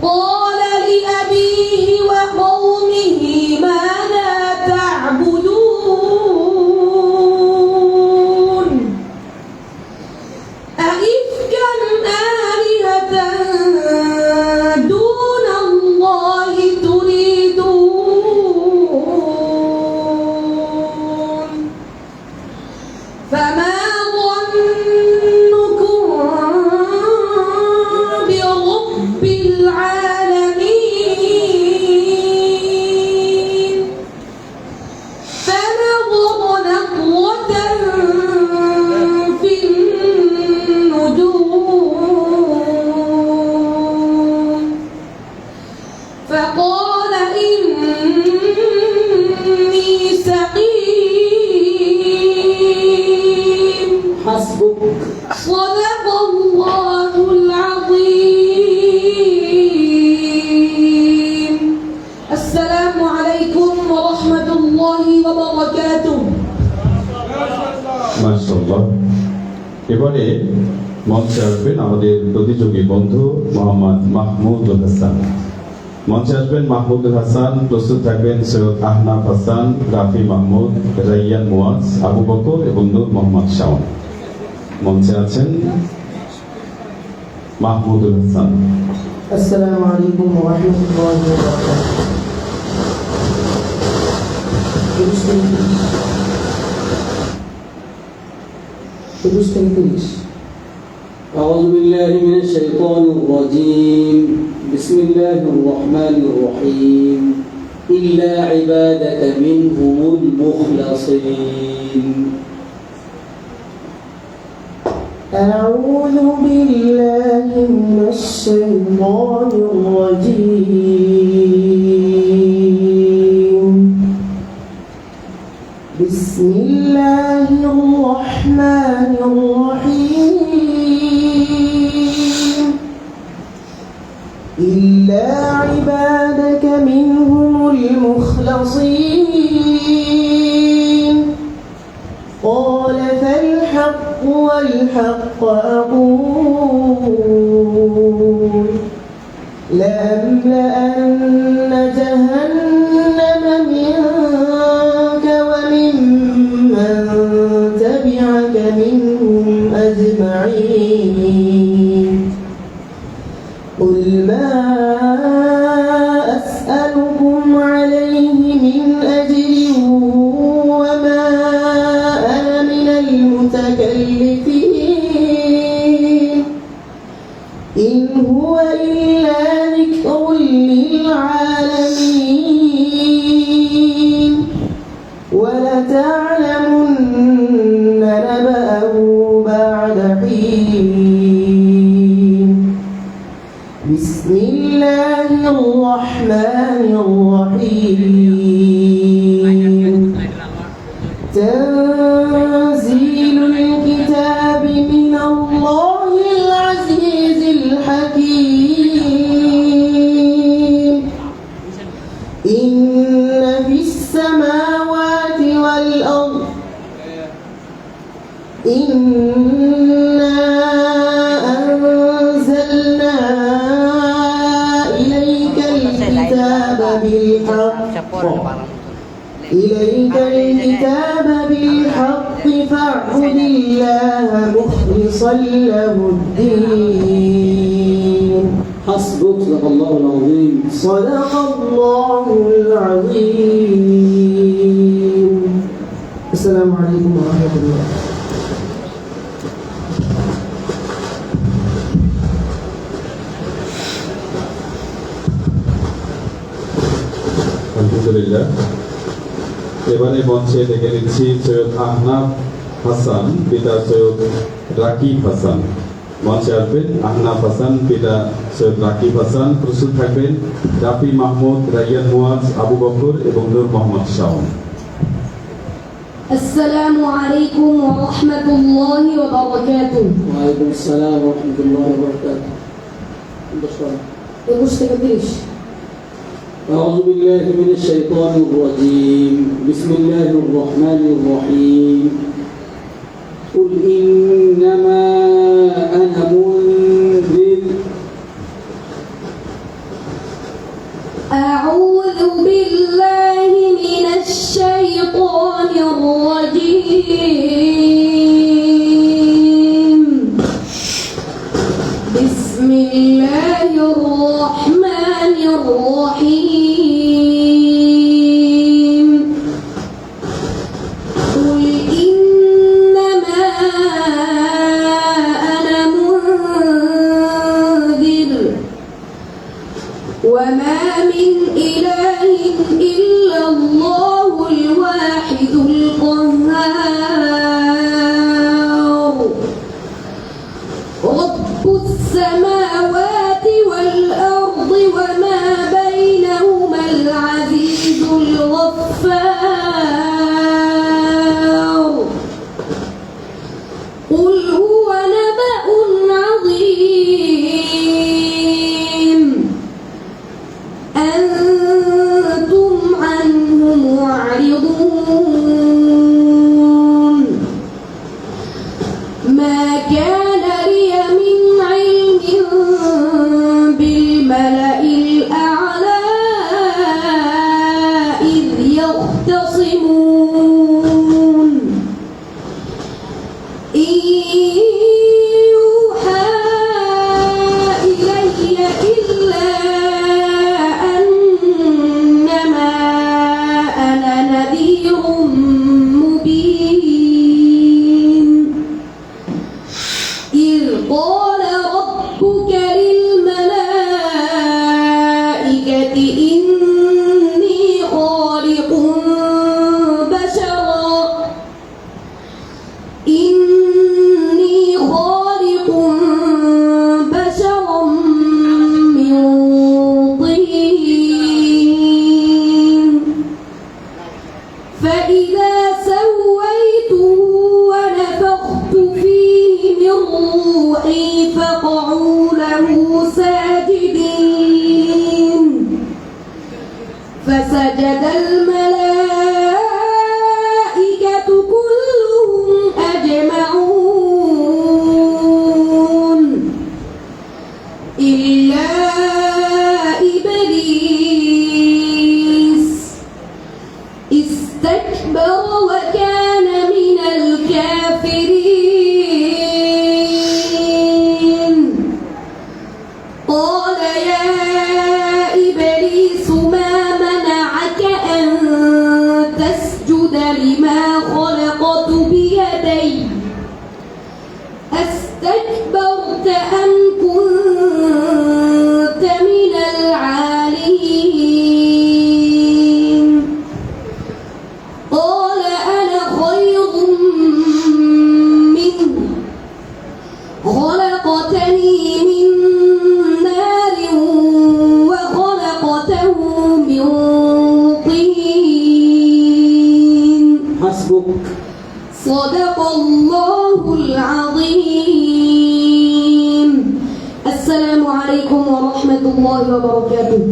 قال لأبيه وقومه ماذا تعبدون أئفكا آلهة دون الله تريدون فما ظنكم برب العالمين فنظر نظرة في النجوم فقال إني سقيم حسبك صدق الله العظيم السلام عليكم ورحمة الله وبركاته মাশাআল্লাহ। এবারে মঞ্চে আসবেন আমাদের প্রতিযোগী বন্ধু মোহাম্মদ মাহমুদুল হাসান। মঞ্চে আসবেন মাহমুদুল হাসান, প্রস্তুত থাকবেন সৈয়দ আহনাফ হাসান, রাফি মাহমুদ, রাইয়ান মুয়াজ, আবু বকর এবং নূর মোহাম্মদ শাওন। মঞ্চে আছেন মাহমুদুল হাসান। السلام عليكم ورحمة الله وبركاته. أعوذ بالله من الشيطان الرجيم. بسم الله الرحمن الرحيم. إلا عبادك منهم المخلصين. أعوذ بالله من الشيطان الرجيم. بسم الله الرحمن الرحيم. إلا عبادك منهم المخلصين. قال فالحق والحق أقول لأملأن جهنم منك وممن تبعك منهم أجمعين. قل ما أسألكم عليه من أجر وما أنا من المتكلفين إن هو إلا ذكر للعالمين ولتعلمن نبأه بعد حين. بسم الله الرحمن الرحيم. تنزيل الكتاب من الله العزيز الحكيم. إن في السماوات والأرض إنا أنزلنا إليك الكتاب بالحق فاعبد الله مخلصا له الدين. حسبك. صدق الله العظيم. صدق الله العظيم. السلام عليكم ورحمة الله. আলহামদুলিল্লাহ। এবারে মঞ্চে ডেকে নিচ্ছি সৈয়দ আহনাফ হাসান, পিতা সৈয়দ রাকিব হাসান। মঞ্চে আসবেন আহনাফ হাসান, পিতা সৈয়দ রাকিব হাসান। প্রস্তুত থাকবেন রাফি মাহমুদ, রাইয়ান মুয়াজ, আবু বকর এবং নূর মোহাম্মদ শাওন। السلام عليكم ورحمة الله وبركاته. وعليكم السلام ورحمة الله وبركاته. أعوذ بالله من الشيطان الرجيم. بسم الله الرحمن الرحيم. قل إنما أنا منذر بسم الله الرحمن الرحيم قل إنما أنا منذر وما من إله إلا الله الواحد القهار رب السماوات والأرض وما بينهما العزيز الغفار قل هو نبأ عظيم أنتم عنه معرضون ما كان لي من علم بالملأ الأعلى إذ يختصمون إن يوحى إلي إلا أنما أنا نذير مبين إذ قال ربك للملائكة إني خالق بشرا من طين فإذا سويته ونفخت فيه من روحي فقعوا له ساجدين فسجد الملائكة كلهم أجمعون إلا إبليس استكبر وكان من الكافرين قال يا إبليس ما منعك أن تسجد لما خلقت بيدي أستكبرت أم كنت من العالين قال أنا خير منه خلقتني من نار وخلقته من طين حسبك. صدق الله العظيم. السلام عليكم ورحمة الله وبركاته.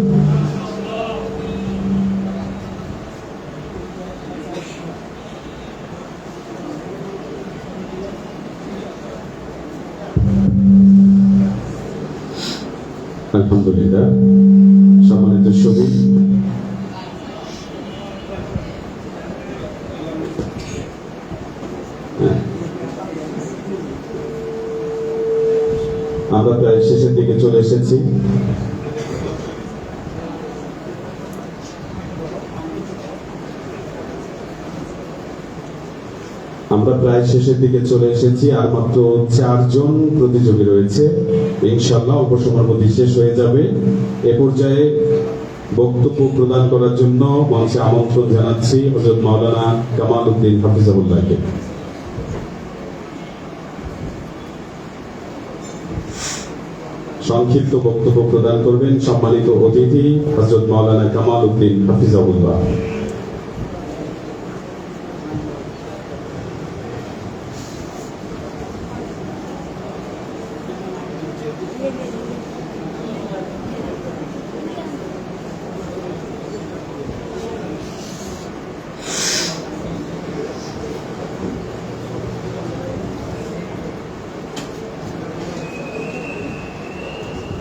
আলহামদুলিল্লাহ। সম্মানিত শহীদ, আমরা প্রায় শেষের দিকে চলে এসেছি। আর মাত্র 4 জন প্রতিযোগী রয়েছে। ইনশাআল্লাহ অল্প সময়ের মধ্যে শেষ হয়ে যাবে। এ পর্যায়ে বক্তব্য প্রদান করার জন্য মঞ্চে আমন্ত্রণ জানাচ্ছি হযরত মাওলানা কামাল উদ্দিন হাফিজাহুল্লাহকে। সংক্ষিপ্ত বক্তব্য প্রদান করবেন সম্মানিত অতিথি হযরত মাওলানা কামাল উদ্দিন হাফিজাহুল্লাহ।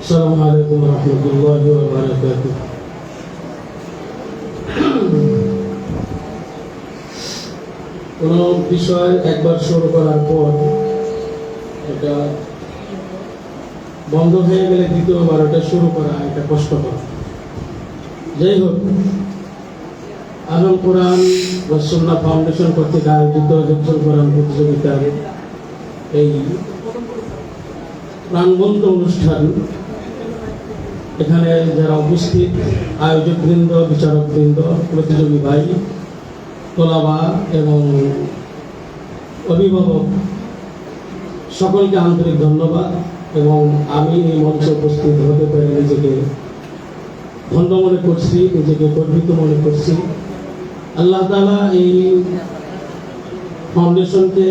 السلام عليكم ورحمة الله وبركاته. কোন বিষয় একবার শুরু করার পর এটা বন্ধ হয়ে গেলে দ্বিতীয়বার ওটা শুরু করা এটা কষ্টকর। যাই হোক, আহলুল কোরআন ওয়া সুন্নাহ ফাউন্ডেশন কর্তৃক আয়োজিত হিফজুল কোরআন প্রতিযোগিতার এই প্রাণবন্ত অনুষ্ঠান, এখানে যারা উপস্থিত আয়োজক বৃন্দ, বিচারক বৃন্দ, প্রতিযোগী ভাই, তোলাবা এবং অভিভাবক সকলকে আন্তরিক ধন্যবাদ। এবং আমি এই মঞ্চে উপস্থিত হতে পেরে নিজেকে ধন্য মনে করছি, নিজেকে গর্বিত মনে করছি। আল্লাহ তাআলা এই ফাউন্ডেশনকে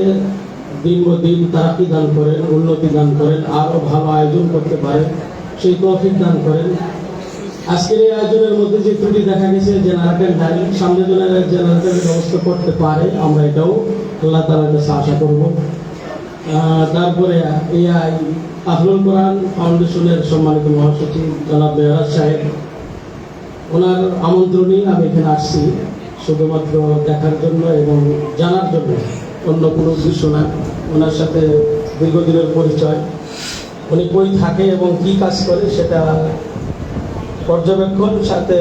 দিন ও দিন তারাকি দান করেন, উন্নতি দান করেন, আরও ভালো আয়োজন করতে পারেন, সেই তৌফিক দান করেন। আজকের এই আয়োজনের মধ্যে যে ত্রুটি দেখা গেছে, জেনারেটর নাই, সামনে জেনারেটরের ব্যবস্থা করতে পারে, আমরা এটাও আল্লাহ তাআলার কাছে আশা করব। তারপরে এই আহলুল কোরআন ফাউন্ডেশনের সম্মানিত মহাসচিব জনাব মেহরাজ সাহেব, ওনার আমন্ত্রণেই আমি এখানে আসছি শুধুমাত্র দেখার জন্য এবং জানার জন্য, অন্য কোনো উদ্দেশ্য না। ওনার সাথে দীর্ঘদিনের পরিচয়, উনি কই থাকে এবং কী কাজ করে সেটা পর্যবেক্ষণ সাথে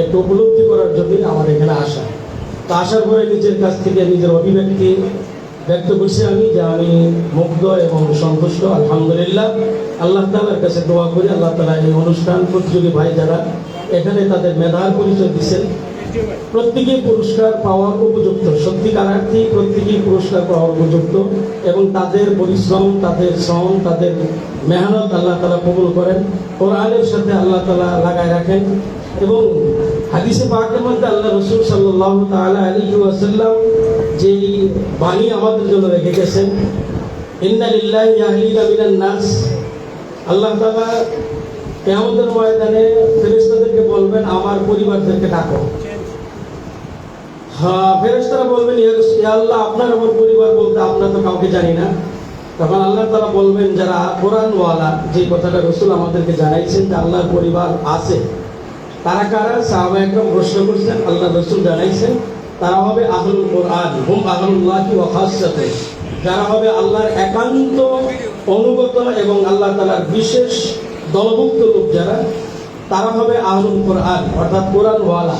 একটু উপলব্ধি করার জন্যই আমার এখানে আসা। তা আসার পরে নিজের কাছ থেকে নিজের অভিব্যক্তি ব্যক্ত করছি আমি, যে আমি মুগ্ধ এবং সন্তুষ্ট, আলহামদুলিল্লাহ। আল্লাহ তাআলার কাছে দোয়া করি আল্লাহ তাআলা এই অনুষ্ঠান প্রতিযোগী ভাই যারা এখানে তাদের মেধার পরিচয় দিচ্ছেন, প্রত্যেকেই পুরস্কার পাওয়ার উপযুক্ত, সত্যিকারার্থী প্রত্যেকেই পুরস্কার পাওয়ার উপযুক্ত, এবং তাদের পরিশ্রম, তাদের শ্রম, তাদের মেহনত আল্লাহ তাআলা কবুল করেন, কোরআনের সাথে আল্লাহ তাআলা লাগায় রাখেন। এবং হাদিসে পাকের মধ্যে আল্লাহ রাসূল সাল্লাল্লাহু তাআলা আলাইহি ওয়াসাল্লাম যেই বাণী আমাদের জন্য রেখে গেছেন, ইন্না লিল্লাহি আহলিনা মিনান নাস, আল্লাহ তাআলা কিয়ামতের ময়দানে ফেরেশতাদেরকে বলবেন আমার পরিবারদেরকে ডাকো। ফেরেশতারা বলবেন ইয়া আল্লাহ, আপনার আমার পরিবার বলতে আপনার তো কাউকে জানি না। তখন আল্লাহ তাআলা বলবেন যারা কোরআনওয়ালা, যে কথাটা রাসূল আমাদেরকে জানাইছেন যে আল্লাহর পরিবার আছে, তারা কারা? সাহাবা একরাম প্রশ্ন করছেন, আল্লাহ রাসূল জানাইছেন তারা হবে আহলুল কোরআন, হুম আহলুল্লাহি ওয়া খাসসাতুহু, যারা হবে আল্লাহর একান্ত অনুগত এবং আল্লাহ তাআলার বিশেষ দলভুক্ত লোক যারা, তারা হবে আহলুল কোরআন, অর্থাৎ কোরআনওয়ালা।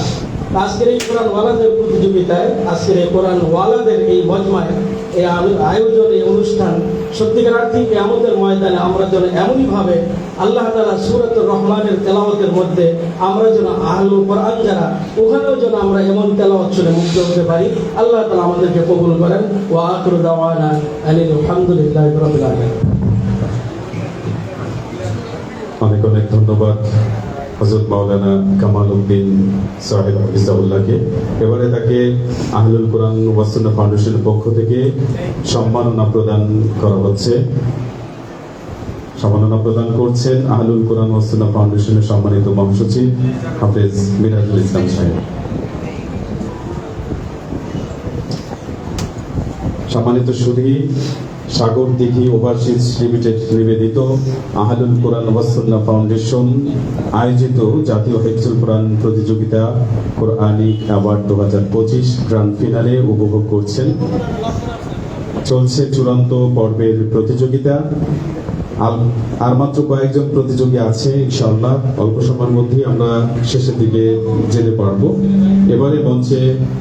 আজকের এই কোরআনওয়ালাদের প্রতিযোগিতায়, আজকের এই কোরআনওয়ালাদের এই মজমায়, এই আয়োজন, এই অনুষ্ঠান সত্যিকারার্থী কিয়ামতের ময়দানে আমরা যেন এমনইভাবে আল্লাহ তাআলা সূরাতুর রহমানের তেলাওয়াতের মধ্যে আমরা যেন আহলুল কোরআন যারা, ওখানেও যেন আমরা এমন তেলাওয়াত শুনে মুগ্ধ হতে পারি। আল্লাহ তাআলা আমাদেরকে কবুল করেন। ওয়া আখিরু দাওয়ানা আলহামদুলিল্লাহি রাব্বিল আলামিন। অনেক অনেক ধন্যবাদ হযরত মাওলানা কামাল উদ্দিন সাহেব হাফিজাহুল্লাহকে। এবারে তাকে আহলুল কোরআন ওয়া সুন্নাহ ফাউন্ডেশনের পক্ষ থেকে সম্মাননা প্রদান করা হচ্ছে। সম্মাননা প্রদান করছেন আহলুল কোরআন ওয়া সুন্নাহ ফাউন্ডেশনের সম্মানিত মহাসচিব হাফেজ মিরাজুল ইসলাম সাহেব। সম্মানিত সুধী, সাগর দিঘি ওভারসিজ লিমিটেড নিবেদিত আহলুল কোরআন ওয়া সুন্নাহ ফাউন্ডেশন আয়োজিত জাতীয় হিফজুল কোরআন প্রতিযোগিতা কোরআনিক অ্যাওয়ার্ড 2025 গ্র্যান্ড ফিনালে উপভোগ করছেন। চলছে চূড়ান্ত পর্বের প্রতিযোগিতা। আর মাত্র কয়েকজন প্রতিযোগী আছে, ইনশাআল্লাহ অল্প সময়ের মধ্যেই আমরা শেষের দিকে যেতে পারবো। এবারে মঞ্চে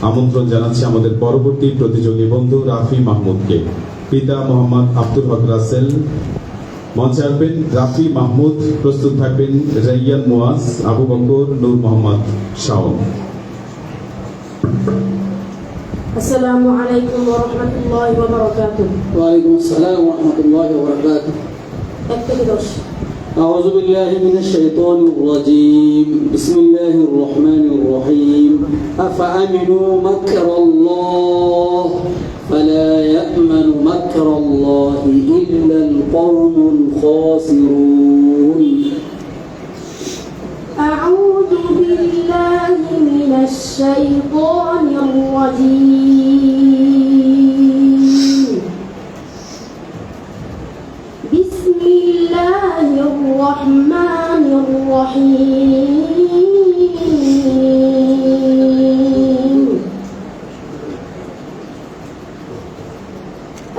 আমন্ত্রণ জানাচ্ছি আমাদের পরবর্তী প্রতিযোগী বন্ধু রাফি মাহমুদকে। পিতা মোহাম্মদ আব্দুল হক রাসেল, মঞ্চে আসবেন রাফি মাহমুদ, প্রস্তুত থাকবেন রাইয়ান মুয়াজ, আবু বকর, নূর মোহাম্মদ শাওন। আসসালামু আলাইকুম ওয়া রাহমাতুল্লাহি ওয়া বারাকাতুহু। ওয়া আলাইকুম আসসালাম ওয়া রাহমাতুল্লাহি ওয়া বারাকাতুহু। أعوذ بالله من الشيطان الرجيم. بسم الله الرحمن الرحيم. أفأمنوا مكر الله فلا يأمن مكر الله إلا القوم الخاسرون. أعوذ بالله من الشيطان الرجيم. بسم الله الرحمن الرحيم.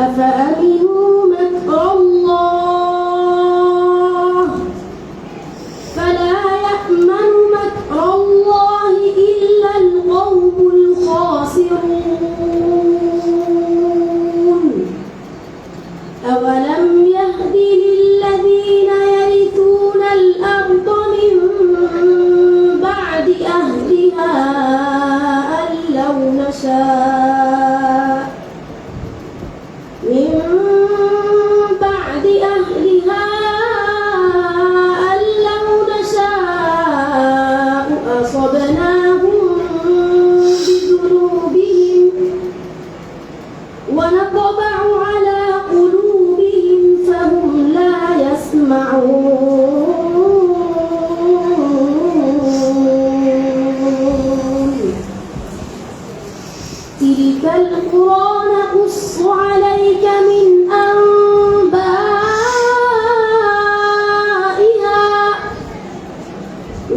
أفأمنوا مكر الله يسمعون تلك القرى نقص عليك من أنبائها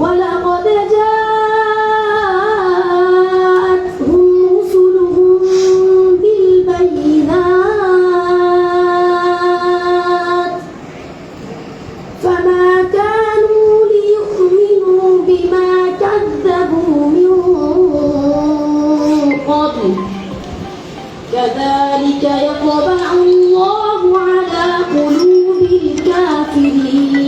ولقد جاءتهم رسلهم بالبينات فما كانوا ليؤمنوا بما كذبوا من قبل كذلك يطبع الله على قلوب الكافرين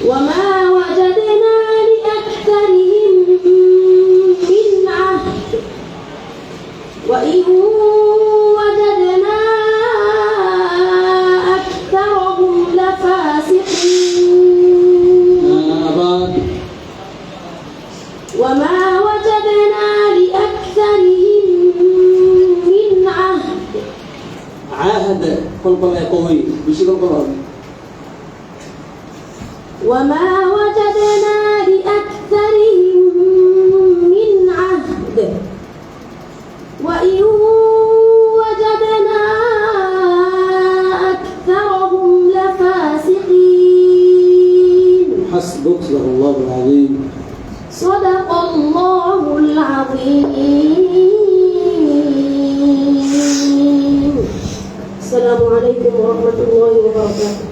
وما وجدنا لأكثرهم من عهد وإن وجدنا أكثرهم لفاسقين أباد وما وجدنا لأكثرهم من عهد عهد قلقل قوي بشي قلقل وما وجدنا لأكثرهم من عهد وإن وجدنا أكثرهم لفاسقين حسبك صدق الله العظيم صدق الله العظيم السلام عليكم ورحمة الله وبركاته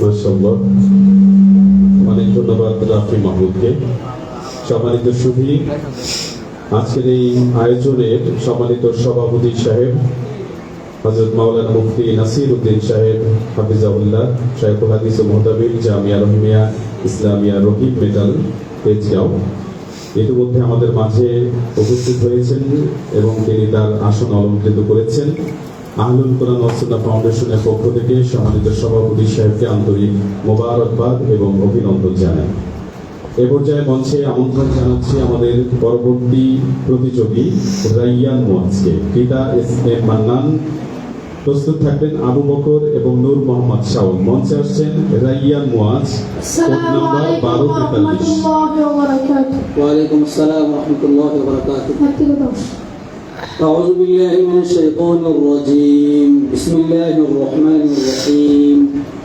মাশাআল্লাহ, অনেক ধন্যবাদ রাফি মাহমুদকে। সম্মানিত সুধী, আজকের এই আয়োজনের সম্মানিত সভাপতি সাহেব হযরত মাওলানা মুফতি নাসির উদ্দিন সাহেব হাফিজাহুল্লাহ, শাইখুল হাদিস ও মুহতামিম জামিয়া রহিমিয়া ইসলামিয়া রহিম মেটাল তেজগাঁও ইতিমধ্যে আমাদের মাঝে উপস্থিত হয়েছেন এবং তিনি তার আসন অলঙ্কৃত করেছেন। আহলুল কোরআন ওয়াস সুন্নাহ ফাউন্ডেশনের পক্ষ থেকে সম্মানিত সভাপতি সাহেবকে আন্তরিক মোবারকবাদ এবং অভিনন্দন জানাই। এ পর্যায়ে মঞ্চে আমন্ত্রণ জানাচ্ছি আমাদের পরবর্তী প্রতিযোগী রাইয়ান মুয়াজকে। পিতা এস এম মান্নান, প্রস্তুত থাকবেন আবু বকর এবং নূর মোহাম্মদ শাওন। মঞ্চে আসছেন রাইয়ান মুয়াজ, কোড السلام নাম্বার عليكم 1243। ورحمة الله وبركاته وعليكم السلام ورحمة الله وبركاته هاتي أعوذ بالله من الشيطان الرجيم بسم الله الرحمن الرحيم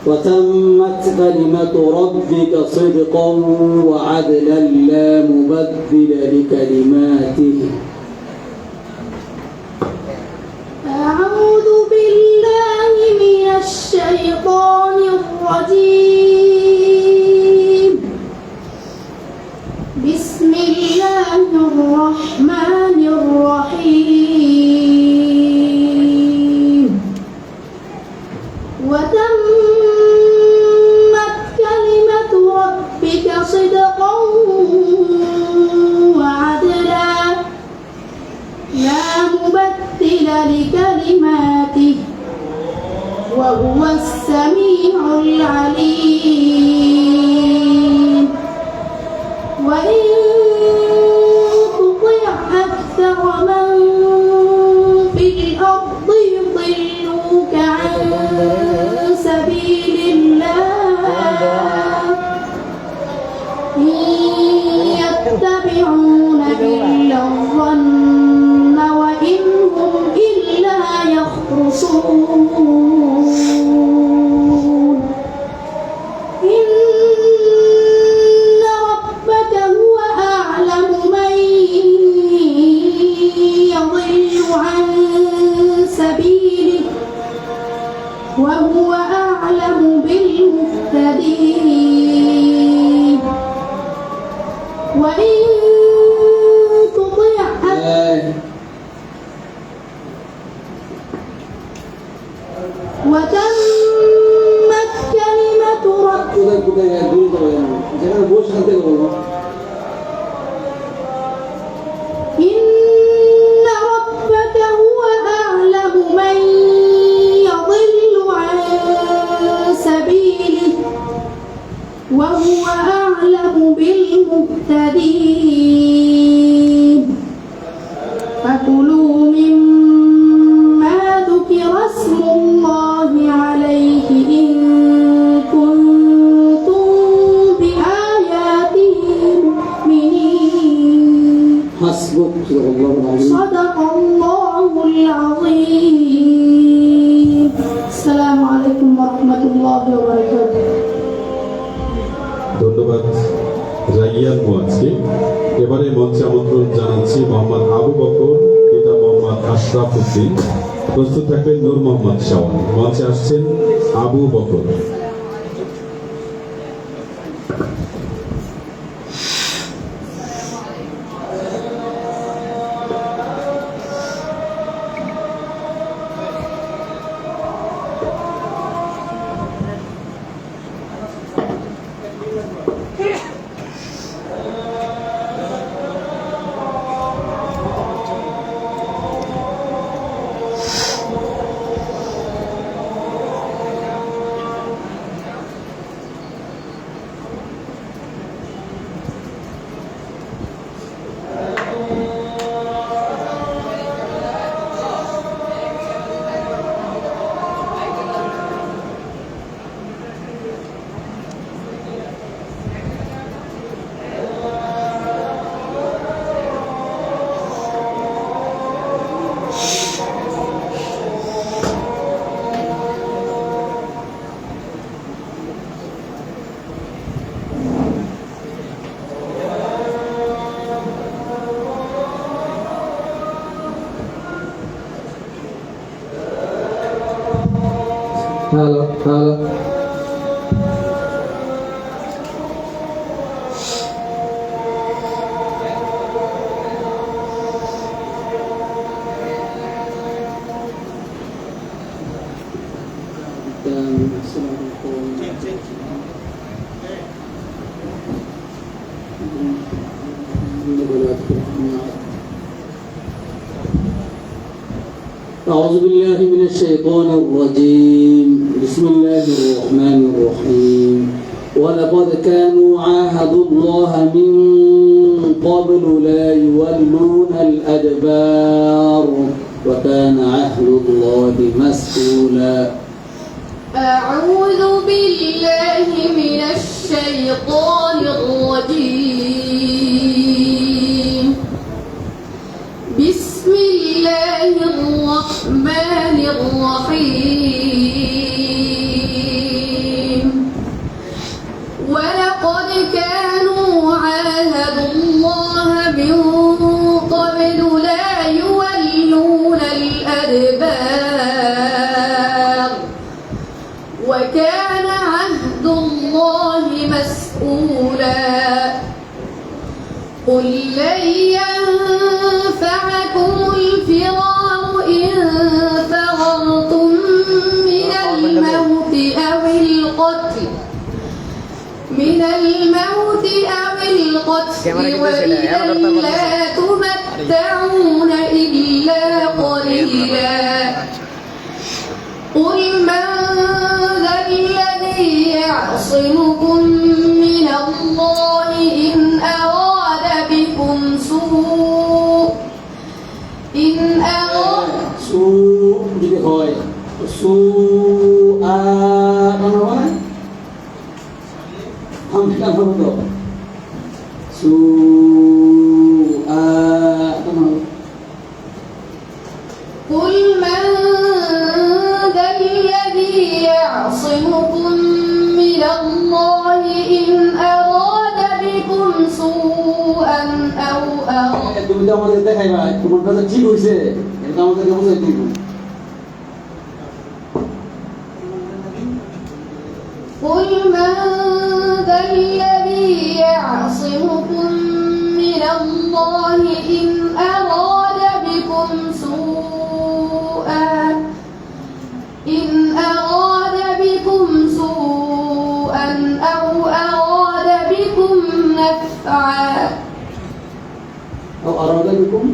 وتمت كلمة ربك صدقا وعدلا لا مبدل لكلماته أعوذ بالله من الشيطان الرجيم بسم الله الرحمن الرحيم وتمت كلمة ربك صدقا وعدلا لا مبدل لكلماته وهو السميع العليم وإن تطع أكثر من في الأرض يضلوك عن سبيل الله إن يتبعون إلا الظن وإن هم إلا يخرصون إن ربك هو أعلم من يضل عن سبيله وهو أعلم بالمهتدين وإن تطع وتمت كلمة ربك إن ربك هو أعلم من يضل عن سبيله আজকে। এবারে মঞ্চে আমন্ত্রণ জানাচ্ছি মোহাম্মদ আবু বকর, পিতা মোহাম্মদ আশরাফ উদ্দিন। প্রস্তুত থাকবেন নূর মোহাম্মদ শাওন। মঞ্চে আসছেন আবু বকর। হ্যালো হ্যালো أعوذ بالله من الشيطان الرجيم بسم الله الرحمن الرحيم ولقد كانوا عاهدوا الله من قبل لا يولون الأدبار وكان عهد الله مسؤولا أعوذ بالله من الشيطان الرجيم بسم الله الرحمن الرحيم ولقد كانوا عاهدوا الله من قبل لا يولون الأدبار وكان عهد الله مسؤولا قل لن ينفعكم الفرار إن فررتم من الموت أو القتل وإذا لا تمتعون إلا قليلا قل من ذا الذي يعصمكم من الله إن أراد بكم যদি হয় قل من ذا الذي يعصمكم من الله إن أراد بكم سوءا أو أراد তুমি তো আমাদের দেখাইবা তোমার কথা ঠিক হয়েছে এটা আমাদেরকে বুঝাই দিব قل من ذا الذي يعصمكم من الله إن أراد بكم سوءا أو أراد بكم نفعا أو أراد بكم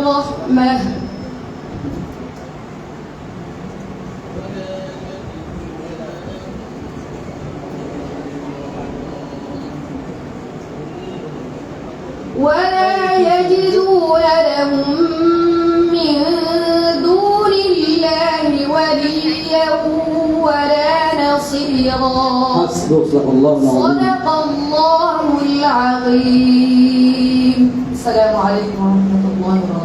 رحمة ولا يجدون لهم من دون الله وليا ولا نصيرا صدق الله صدق الله العظيم. السلام عليكم ورحمة الله وبركاته.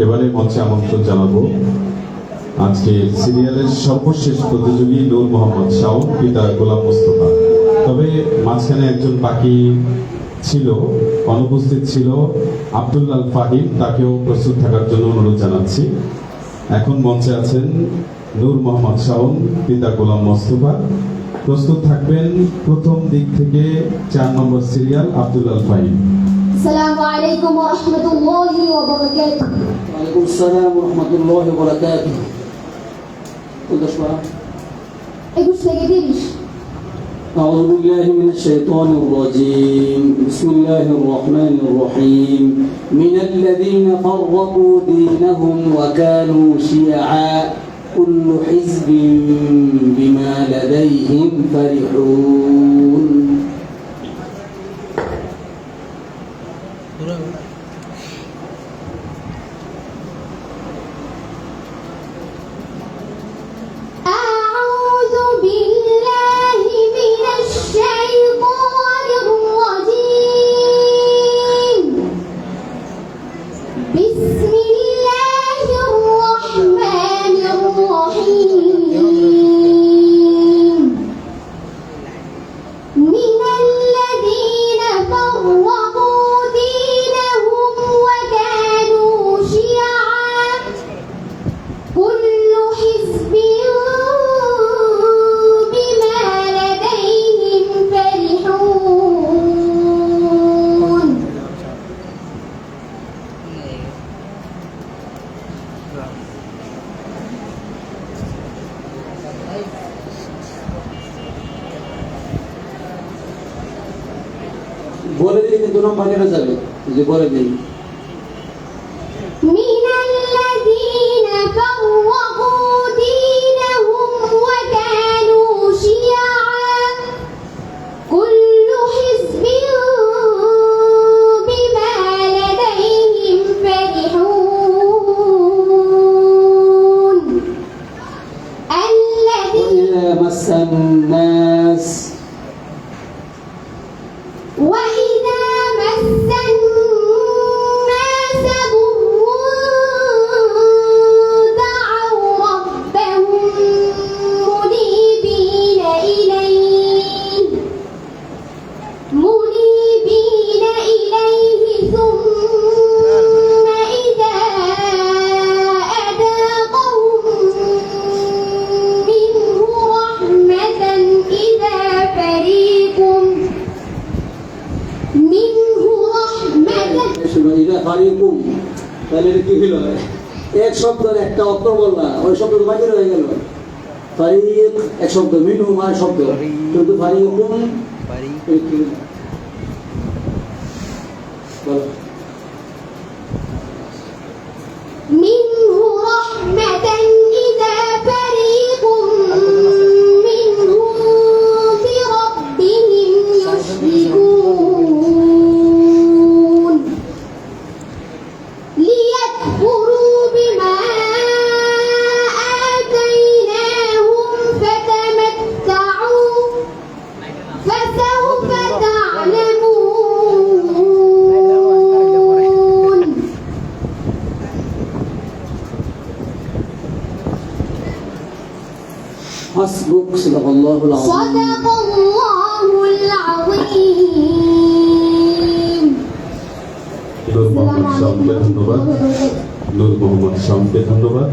এবারে মঞ্চে আমন্ত্রণ জানাবো আজকে সিরিয়ালের সর্বশেষ প্রতিযোগী নূর মোহাম্মদ শাওন, পিতা গোলাম মোস্তফা। তবে মাঝখানে একজন বাকি ছিল, অনুপস্থিত ছিল আব্দুল্লাহ ফাহিম, তাকেও প্রস্তুত থাকার জন্য অনুরোধ জানাচ্ছি। এখন মঞ্চে আছেন নূর মোহাম্মদ শাওন, পিতা গোলাম মোস্তফা। প্রস্তুত থাকবেন প্রথম দিক থেকে 4 নম্বর সিরিয়াল আব্দুল্লাহ ফাহিম। السلام عليكم ورحمة الله وبركاته. ওয়ালাইকুম আসসালাম ওয়া রাহমাতুল্লাহি ওয়া বারাকাতুহু। ايش تقدرش؟ أعوذ بالله من الشيطان الرجيم. بسم الله الرحمن الرحيم. من الذين فرقوا دينهم وكانوا شيعا كل حزب بما لديهم فرحون. أعوذ بالله من الشيطان الرجيم. بسم الله الرحمن الرحيم. من الذين فرقوا دينهم وكانوا شيعا كل حزب بما لديهم فرحون. বলে দিলে কিন্তু নাম্বার কেটে যাবে, যে বলে দিন। من الذين فرقوا دينهم وكانوا شيعا كل حزب بما لديهم فرحون. الذين وإذا مس الناس وإذا مس الناس ضر دعوا ربهم منيبين إليه ثم إذا أذاقهم منه رحمة إذا فريق منه رحمة إذا فريق, তাহলে এটা কি হলো? এক শব্দের একটা অক্ষর বললা, ওই শব্দ তো বাকি রয়ে গেল। ফারিক এক শব্দ, মিনহু মানে শব্দ, কিন্তু ফারিকুন বলো। منه رحمة إذا فريق منهم بربهم يشركون. ليكفروا بما آتيناهم فتمتعوا فسوف تعلمون. حسبك صدق الله العظيم. صدق الله العظيم. নূর মোহাম্মদ শাওনকে ধন্যবাদ। নূর মোহাম্মদ শাওনকে ধন্যবাদ।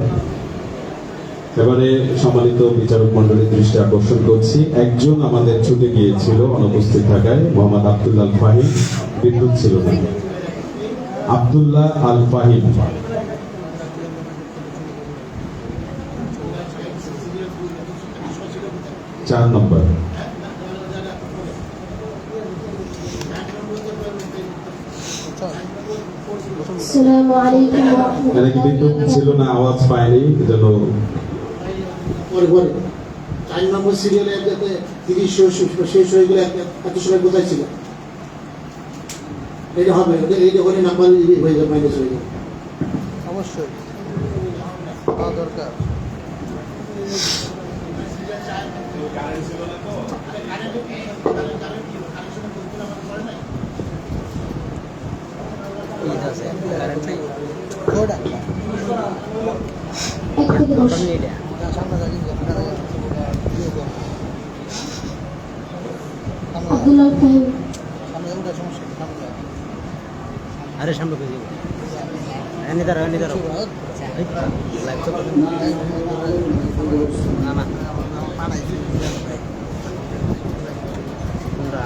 এবারে সম্মানিত বিচারক মন্ডলীর দৃষ্টি আকর্ষণ করছি, একজন আমাদের ছুটে গিয়েছিল অনুপস্থিত থাকায়, মোহাম্মদ আব্দুল্লাহ আল ফাহিম বিদ্যুৎ ছিল না। আব্দুল্লাহ আল ফাহিম, চার নম্বর। السلام عليكم ورحمة মানে কি বিদ্যুৎ الله ছিল না, আওয়াজ পায়নি, এজন্য পরে পরে 4 নম্বর সিরিয়ালে যাতে 30 শেষ হয়ে গেলে এত সময় কোথায় ছিল? এটা হবে, এইটা হলে নাম্বার হয়ে যাবে, মাইনাস হয়ে যাবে। অবশ্যই পাওয়া দরকার। কারেন্ট নেই। 1 থেকে 10 সামনে যাই আব্দুল্লাহ ফাহিম সামনে যাবো সমস্যা সামনে যাই আরে সামনে পেয়ে যাবো এনে দাঁড়াও লাইভ তো না না তোমরা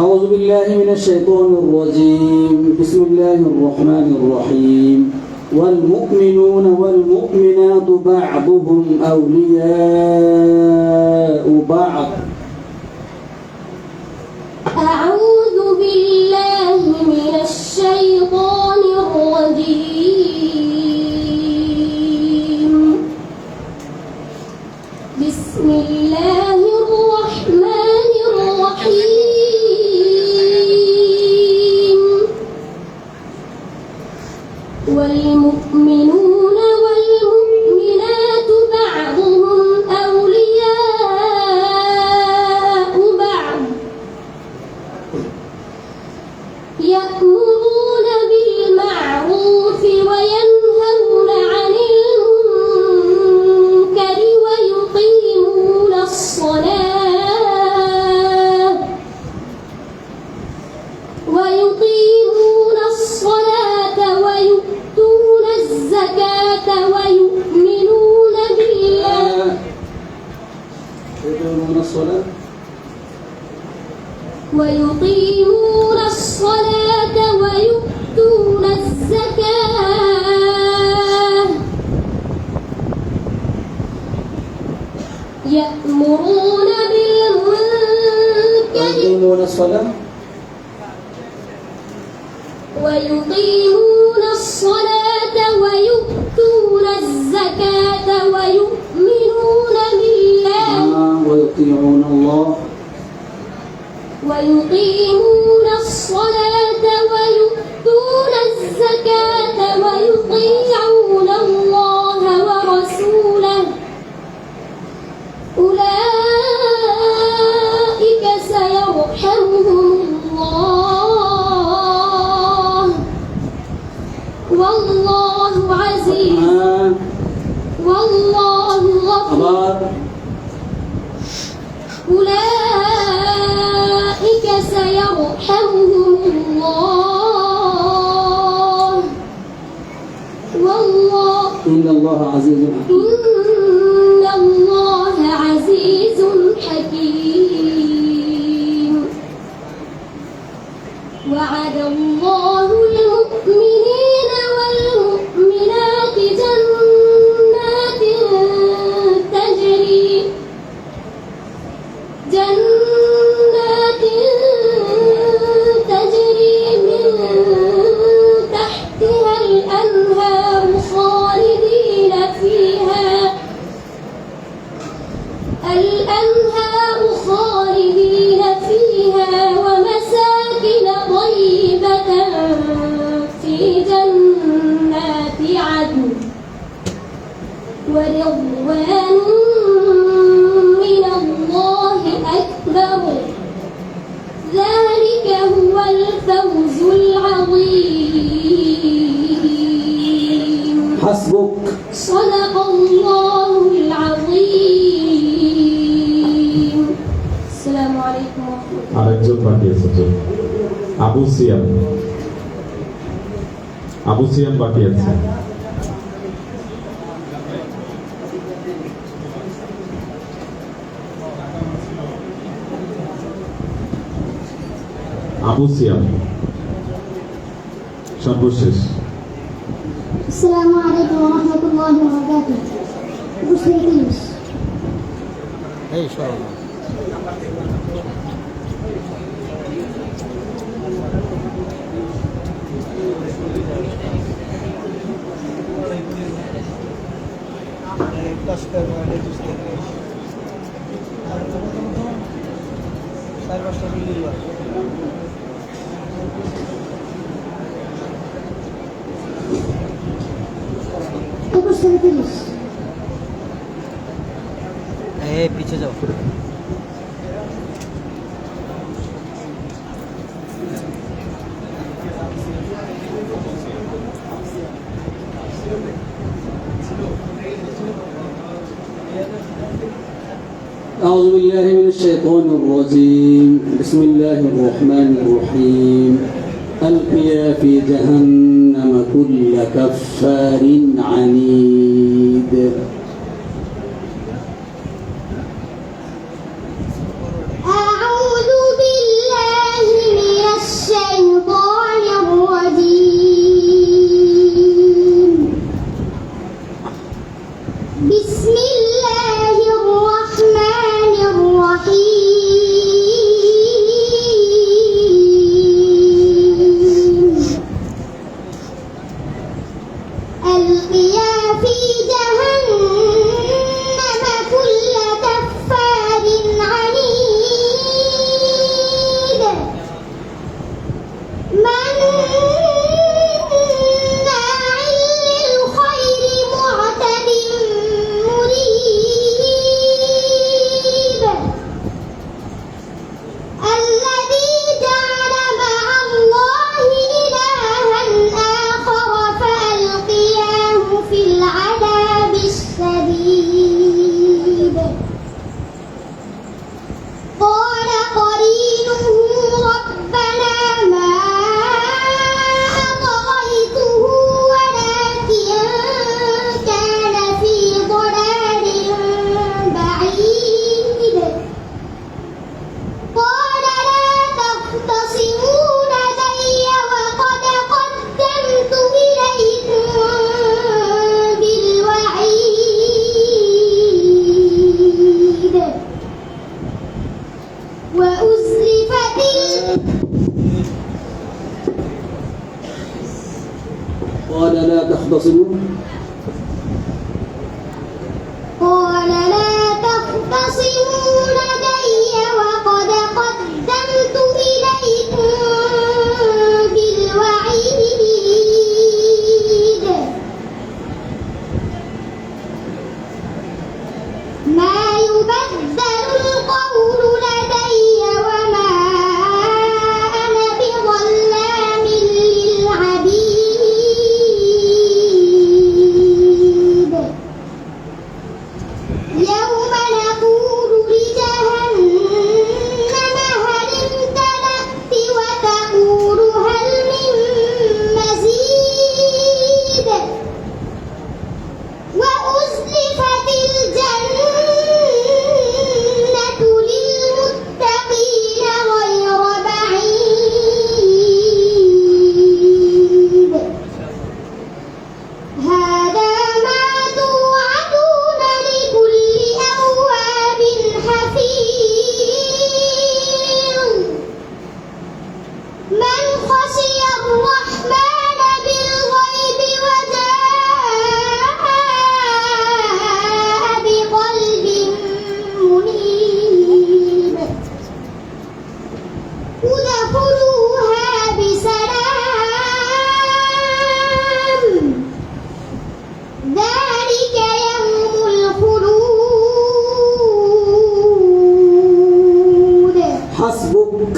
أعوذ بالله من الشيطان الرجيم بسم الله الرحمن الرحيم والمؤمنون والمؤمنات بعضهم أولياء بعض أعوذ بالله من الشيطان الرجيم بسم الله الرحمن الرحيم والمؤمنون والمؤمنات بعضهم أولياء بعض يأمرون بالمعروف وينهون عن المنكر ويقيمون الصلاة ويؤتون الزكاة ويؤمنون بالله ويقيمون الصلاة ويؤتون الزكاة يأمرون بالمنكر يقيمون الصلاة ويقيمون الصلاة ويؤتون الزكاة ويؤمنون بالله ويطيعون الله ويقيمون الصلاة ويؤتون الزكاة ويطيعون الله ورسوله أولئك سيرحمهم الله والله عزيز والله غفور أولئك سيرحمهم الله والله إن الله عزيز حكيم إن الله عزيز حكيم وعد الله المؤمنين والمؤمنات جنات تجري من تحتها الأنهار خالدين فيها ومساكن طيبة في جنات عدن ورضوان من الله أكبر ذلك هو الفوز العظيم حسبك صدق الله العظيم السلام عليكم ورحمة الله আরেকজন বাকি আছে তো আবু সিয়াম বাকি আছে আবু সিয়াম সর্বশেষ السلام عليكم ورحمة الله وبركاته مشركين এই সরো না এই পিছে যাও أعوذ بالله من الشيطان الرجيم بسم الله الرحمن الرحيم ألقيا في جهنم كل كفار عنيد أعوذ بالله من الشيطان الرجيم بسم الله الرحمن الرحيم ألقيا في جهنم كل كفار عنيد مناع للخير معتد مريب الذي جعل مع الله إلها آخر فألقياه في العذاب الشديد قال قرينه ربنا ما أطغيته ولكن كان في ضلال بعيد قال لا تختصموا لدي وقد قدمت إليكم بالوعيد وأزلفت قال لا تختصموا قال لا تختصموا لدي وقد قدمت إليكم بالوعيد ما يبدل القول لدي وما أنا بظلام للعبيد يوم نقول لجهنم هل امتلأت وتقول هل من مزيد وأزلفت الجنة للمتقين غير بعيد هذا ما توعدون لكل أواب حفيظ من خشي الرحمن بالغيب وجاء بقلب منيب ادخلوها بسلام ذلك يوم الخلود حسبك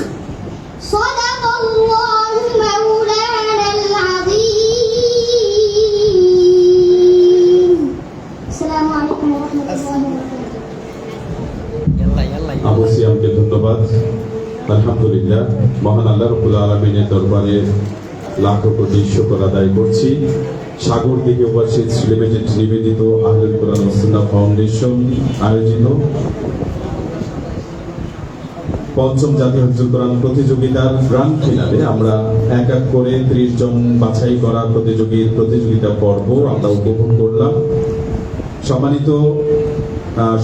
صدق الله مولانا العظيم السلام عليكم ورحمة الله وبركاته يلا يلا আবু সিয়ামকে ধন্যবাদ। আলহামদুলিল্লাহ, মহান আল্লাহ রাব্বুল আলামিনের দরবারে লাখো কোটি শুকর আদায় করছি। সাগর দিকে ওভারসিজ লিমিটেড নিবেদিত আহলুল কোরআন ওয়াস সুন্নাহ ফাউন্ডেশন আয়োজিত পঞ্চম জাতীয় হিফজুল কোরআন প্রতিযোগিতার গ্র্যান্ড ফিনালে আমরা এক এক করে 30 জন বাছাই করা প্রতিযোগিতা পর্ব আমরা উপভোগ করলাম। সম্মানিত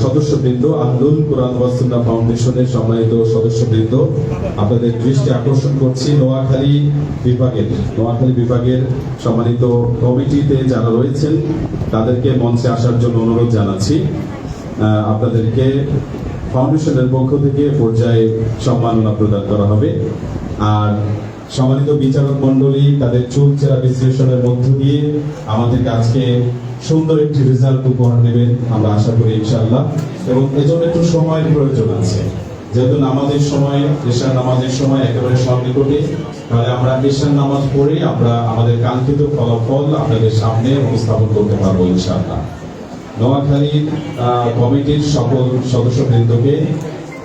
সদস্যবৃন্দ, আহলুল কোরআন ওয়াস সুন্নাহ ফাউন্ডেশনের সম্মানিত সদস্যবৃন্দ, আপনাদের দৃষ্টি আকর্ষণ করছি নোয়াখালী বিভাগের সম্মানিত কমিটিতে যারা রয়েছেন তাদেরকে মঞ্চে আসার জন্য অনুরোধ জানাচ্ছি। আপনাদেরকে ফাউন্ডেশনের পক্ষ থেকে পর্যায়ে সম্মাননা প্রদান করা হবে। আর সম্মানিত বিচারক মণ্ডলী তাদের চুলচেরা বিশ্লেষণের মধ্য দিয়ে আমাদেরকে আজকে সুন্দর একটি রেজাল্ট উপহার দেবেন আমরা আশা করি ইনশাআল্লাহ। এবং এজন্য একটু সময়ের প্রয়োজন আছে, যেহেতু এশার নামাজের সময় একেবারে সন্নিকটে, তাহলে আমরা এশার নামাজ পড়ে আমরা আমাদের কাঙ্ক্ষিত ফলাফল আপনাদের সামনে উপস্থাপন করতে পারবো ইনশাআল্লাহ। নোয়াখালীর কমিটির সকল সদস্যবৃন্দকে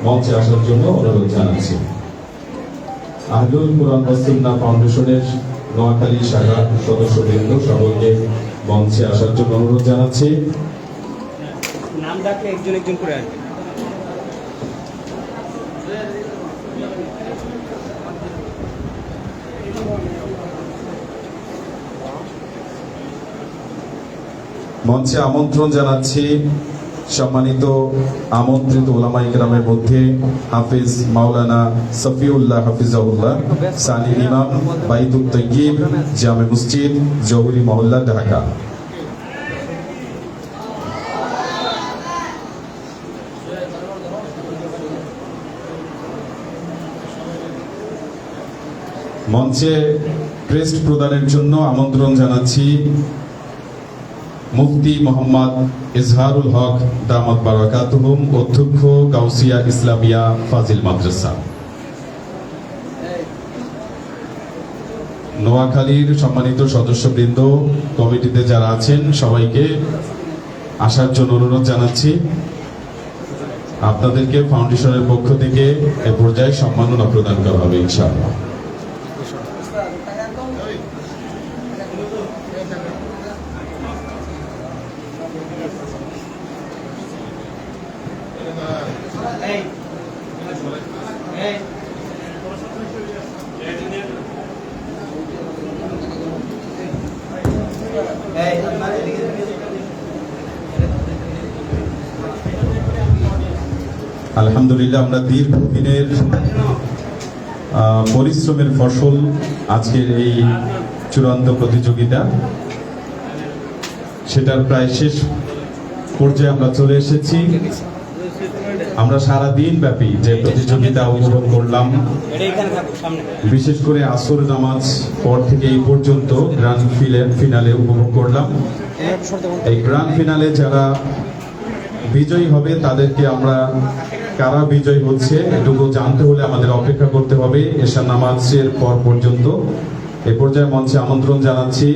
মঞ্চে আসার জন্য অনুরোধ জানাচ্ছি। আহলুল কুরআন ওয়াস সুন্নাহ ফাউন্ডেশনের নোয়াখালী শাখার সদস্যবৃন্দ সকলকে মঞ্চে আসার জন্য অনুরোধ জানাচ্ছি। নাম ডাকলে একজন একজন করে আসবে। মঞ্চে আমন্ত্রণ জানাচ্ছি সম্মানিত আমন্ত্রিত উলামা ইকরামের মধ্যে হাফিজ মাওলানা সফিউল্লাহ হাফিজাহুল্লাহ, সানি ইমাম, বাইতুত তৈয়িব, জামে মসজিদ, জহুরি মহল্লা, ঢাকা। মঞ্চে ক্রেস্ট প্রদানের জন্য আমন্ত্রণ জানাচ্ছি মুফতি মোহাম্মদ ইজহারুল হক দামাত বারাকাতুহুম, অধ্যক্ষ গাউসিয়া ইসলামিয়া ফাজিল মাদ্রাসা। নোয়াখালীর সম্মানিত সদস্যবৃন্দ, কমিটিতে যারা আছেন সবাইকে আসার জন্য অনুরোধ জানাচ্ছি। আপনাদেরকে ফাউন্ডেশনের পক্ষ থেকে এ পর্যায়ে সম্মাননা প্রদান করা হবে ইনশাআল্লাহ। আলহামদুলিল্লাহ, আমরা দীর্ঘদিনের পরিশ্রমের ফসল আজকের এই চূড়ান্ত প্রতিযোগিতা, সেটার প্রায় শেষ পর্যায়ে আমরা চলে এসেছি। আমরা সারা দিন ব্যাপী যে প্রতিযোগিতা উপভোগ করলাম, বিশেষ করে আসর নামাজ পর থেকে এই পর্যন্ত গ্র্যান্ড ফিনালে উপভোগ করলাম। এই গ্র্যান্ড ফিনালে যারা বিজয়ী হবে তাদেরকে আমরা, কারা বিজয়ী হচ্ছে এটুকু জানতে হলে আমাদের অপেক্ষা করতে হবে এশা নামাজের পর পর্যন্ত। এ পর্যায়ে মঞ্চে আমন্ত্রণ জানাচ্ছি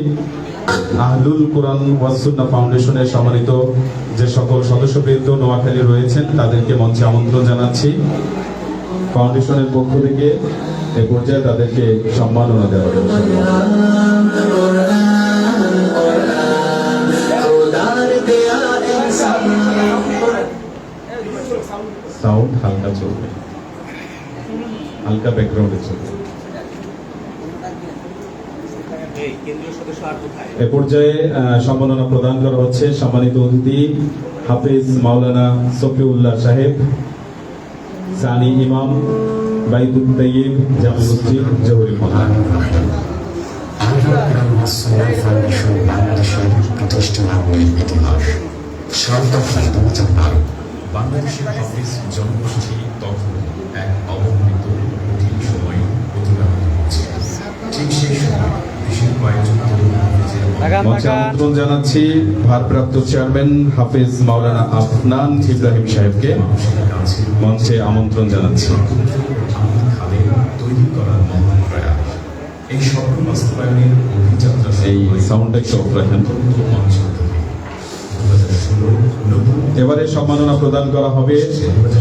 আহলুল কুরআন ওয়াস সুন্নাহ ফাউন্ডেশনের সম্মানিত যে সকল সদস্যবৃন্দ নোয়াখালী রয়েছেন তাদেরকে মঞ্চে আমন্ত্রণ জানাচ্ছি। ফাউন্ডেশনের পক্ষ থেকে এ পর্যায়ে তাদেরকে সম্মাননা দেওয়া হবে। সাউন্ড হালকা চলবে, হালকা ব্যাকগ্রাউন্ডে চলবে। এ পর্যায়ে সম্মাননা প্রদান করা হচ্ছে সম্মানিত অতিথি হাফিজ মাওলানা সফিউল্লাহ সাহেব, সানি ইমাম, বাইতুত তৈয়িব, জামে মসজিদ, জহুরি মহল্লা। ফাউন্ডেশন বাংলাদেশের প্রতিষ্ঠা ইতিহাস 7 দফায় 2012 বাংলাদেশের হাফিজ জনগোষ্ঠী তখন এক অবহেলিত কঠিন সময় অতিবাহিত হচ্ছে। ঠিক সেই সময় দেশের কয়েকজন তরুণ হাফিজের মঞ্চে আমন্ত্রণ জানাচ্ছি ভারপ্রাপ্ত চেয়ারম্যান হাফিজ মাওলানা আফনান ইব্রাহিম সাহেবকে মঞ্চে আমন্ত্রণ জানাচ্ছি। তৈরি করার মহান প্রয়াস, এই স্বপ্ন বাস্তবায়নের অভিযাত্রা এই সাউন্ডটা একটু অফ রাখেন। এবারে সম্মাননা প্রদান করা হবে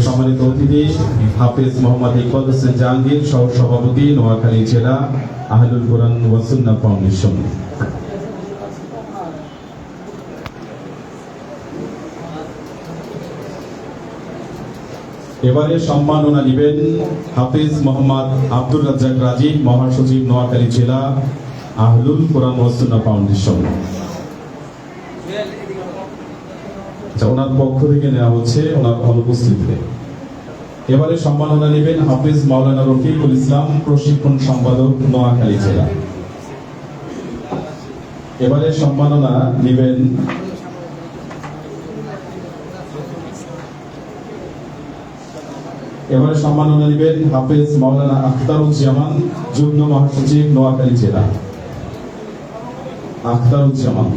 সম্মানিত অতিথি হাফিজ মোহাম্মদ ইকবাল হোসেন জাহাঙ্গীর, সহ সভাপতি নোয়াখালী জেলা আহলুল কুরআন ওয়াস সুন্নাহ ফাউন্ডেশন। এবারে সম্মাননা নেবেন হাফিজ মোহাম্মদ আব্দুর রাজ্জাক রাজীব, মহাসচিব নোয়াখালী জেলা আহলুল কুরআন ওয়াস সুন্নাহ ফাউন্ডেশন। ওনার পক্ষ থেকে নেওয়া হচ্ছে ওনার অনুপস্থিতিতে। এবারে সম্মাননা নেবেন হাফিজ মাওলানা রফিকুল ইসলাম, প্রশিক্ষণ সম্পাদক নোয়াখালী জেলা। এবারে সম্মাননা নেবেন হাফিজ মাওলানা আখতারুজ্জামান, যুগ্ম মহাসচিব নোয়াখালী জেলা। আখতারুজ্জামান।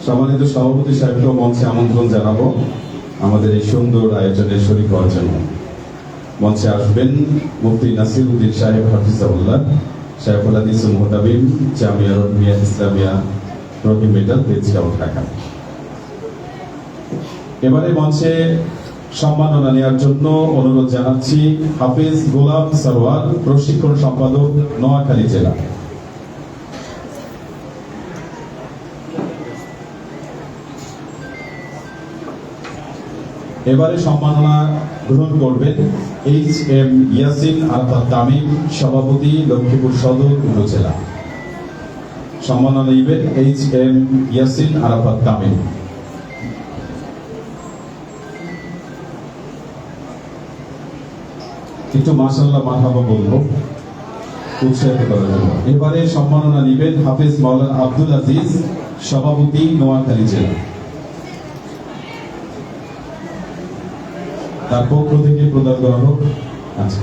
সম্মানিত সভাপতি সাহেবকে মঞ্চে আমন্ত্রণ জানাবো। আমাদের এই সুন্দর আয়োজনে শরীক হওয়ার জন্য। মঞ্চে আসবেন মুফতি নাসিরউদ্দিন সাহেব হাফিজাহুল্লাহ, শাইখুল হাদিস ও মুহতাবিম, জামিয়া রহমিয়া ইসলামিয়া রহিম মেটাল, তেজগাঁও, ঢাকা। এবারে মঞ্চে সম্মাননা নেওয়ার জন্য অনুরোধ জানাচ্ছি হাফিজ গোলাম সরওয়ার, প্রশিক্ষণ সম্পাদক, নোয়াখালী জেলা। এবারে সম্মাননা গ্রহণ করবেন HM ইয়াসিন আরাফাত তামিম, সভাপতি, লক্ষ্মীপুর সদর উপজেলা। সম্মাননা নেবেন HM ইয়াসিন আরাফাত তামিম। একটু মাশাআল্লাহ মারহাবা বলবো উৎসাহিত করার জন্য। এবারে সম্মাননা নেবেন হাফিজ মাওলানা আব্দুল আজিজ, সভাপতি, নোয়াখালী জেলা। তার পক্ষ থেকে প্রদান করা হোক। আচ্ছা,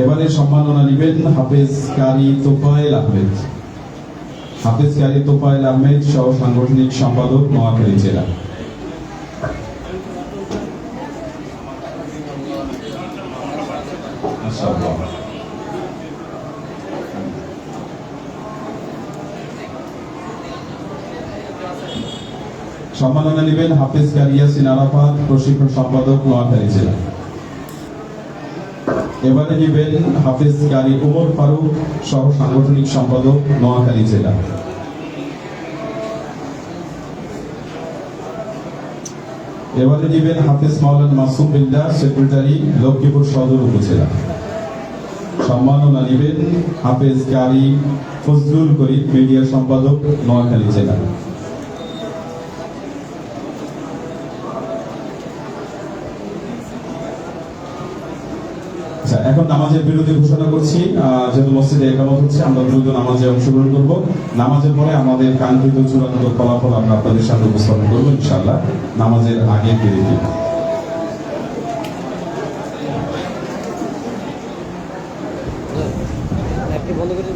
এবারে সম্মাননা নেবেন হাফেজ কারি তোফায়েল আহমেদ, হাফেজ কারি তোফায়েল আহমেদ, সহ সাংগঠনিক সম্পাদক, নোয়াখালী জেলা। মাশাআল্লাহ। সম্মাননা নেবেন হাফেজ কারি ইয়াসিন আরাফাত, প্রশিক্ষণ সম্পাদক, নোয়াখালী জেলা। এবারে নেবেন হাফেজ কারি ওমর ফারুক, সহ সাংগঠনিক সম্পাদক, নোয়াখালী জেলা। এবারে নেবেন হাফেজ মাওলানা মাসুম বিল্লাহ, সেক্রেটারি, লক্ষ্মীপুর সদর উপজেলা। সম্মাননা নেবেন হাফেজ কারি ফজলুল করিম, মিডিয়া সম্পাদক, নোয়াখালী জেলা। এখন নামাজের বিরতি ঘোষণা করছি। যেহেতু মসজিদে একামত হচ্ছে, আমরা দ্রুত নামাজে অংশগ্রহণ করব। নামাজের পরে আমাদের কাঙ্ক্ষিত চূড়ান্ত ফলাফল আমরা আপনাদের সামনে উপস্থাপন করবো ইনশাআল্লাহ, নামাজের আগে বিরতি। বন্ধ করে